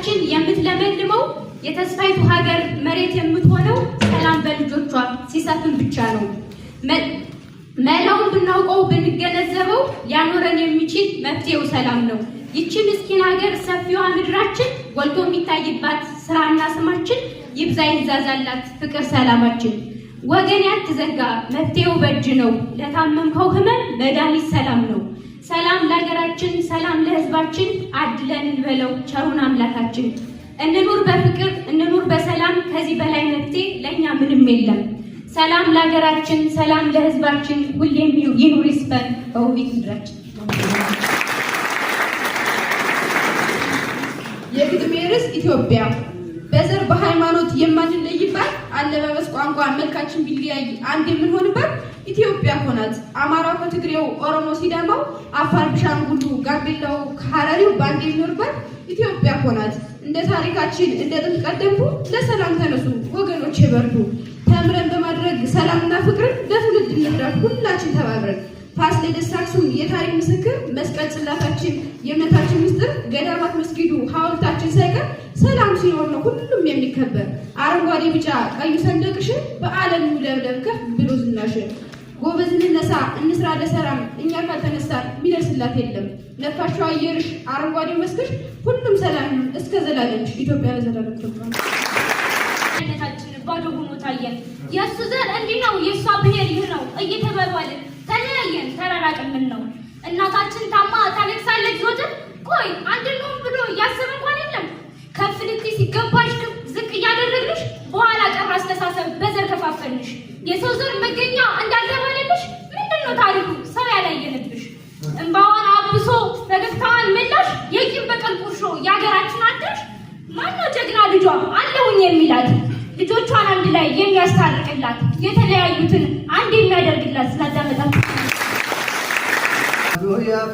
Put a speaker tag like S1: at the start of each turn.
S1: ምድራችን የምትለመልመው የተስፋይቱ ሀገር መሬት የምትሆነው ሰላም በልጆቿ ሲሰፍን ብቻ ነው። መላውን ብናውቀው ብንገነዘበው ሊያኖረን የሚችል መፍትሄው ሰላም ነው። ይቺ ምስኪን ሀገር ሰፊዋ ምድራችን ጎልቶ የሚታይባት ስራና ስማችን ይብዛ ይንዛዛላት ፍቅር ሰላማችን። ወገን ያትዘጋ መፍትሄው በእጅ ነው። ለታመምከው ህመም መድኃኒት ሰላም ነው። ሰላም ለሀገራችን፣ ሰላም ለህዝባችን፣ አድለን እንበለው ቸሩን አምላካችን። እንኑር በፍቅር እንኑር በሰላም፣ ከዚህ በላይ መፍትሄ ለእኛ ምንም የለም። ሰላም ለሀገራችን፣ ሰላም ለህዝባችን፣ ሁሌም ይኑር ይስፈን በውቢት ምድራችን።
S2: የግጥሜ ርዕስ ኢትዮጵያ። በዘር በሃይማኖት የማንለይባት፣ አለባበስ ቋንቋ መልካችን ቢለያይ አንድ የምንሆንባት ኢትዮጵያ ሆናት። አማራው ከትግሬው፣ ኦሮሞ ሲዳማው፣ አፋር ቢሻንጉሉ፣ ጋምቤላው ከሐረሪው ባንድ የሚኖርባት ኢትዮጵያ ሆናት። እንደ ታሪካችን እንደ ጥንት ቀደምቱ ለሰላም ተነሱ ወገኖች ይበርዱ። ተምረን በማድረግ ሰላምና ፍቅርን ለትውልድ እንርዳት ሁላችን ተባብረን። ፋሲለደስ አክሱም የታሪክ ምስክር፣ መስቀል ጽላታችን የእምነታችን ምስጢር፣ ገዳማት መስጊዱ ሐውልታችን ሳይቀር ሰላም ሲኖር ነው ሁሉም የሚከበር። አረንጓዴ ቢጫ ቀዩ ሰንደቅሽ በዓለም ይውለብለብ ከፍ ብሎ ዝናሽ። ጎበዝ እንነሳ እንስራ ለሰላም፣ እኛ ካልተነሳን የሚደርስላት የለም። ነፋሻው አየርሽ አረንጓዴው መስክሽ ሁሉም ሰላም እስከ ዘላለምሽ። ኢትዮጵያ ለዘላለም ትኖር።
S1: አይነታችን ባዶ ሆኖ ታየን። የእሱ ዘር እንዲህ ነው የእሷ ብሔር ይህ ነው እየተባባልን ተለያየን ተራራቅን። ምን ነው እናታችን ታማ ታለቅሳለች ዞትር። ቆይ አንድነው ብሎ ያሰበ እንኳን የለም። ከፍ ልትይ ሲገባሽ ዝቅ እያደረግንሽ በኋላ ቀር አስተሳሰብ በዘር ከፋፈልንሽ። የሰው ዘር መገኛ እንዳልተባለልሽ ምንድነው ታሪኩ ሰው ያላየንብሽ? እንባዋን አብሶ ፈገግታዋን ምላሽ የቂም በቀል ቁርሾ የሀገራችን አዳሽ። ማነው ጀግና ልጇ አለሁኝ የሚላት ልጆቿን አንድ ላይ የሚያስታርቅላት የተለያዩትን አንድ የሚያደርግላት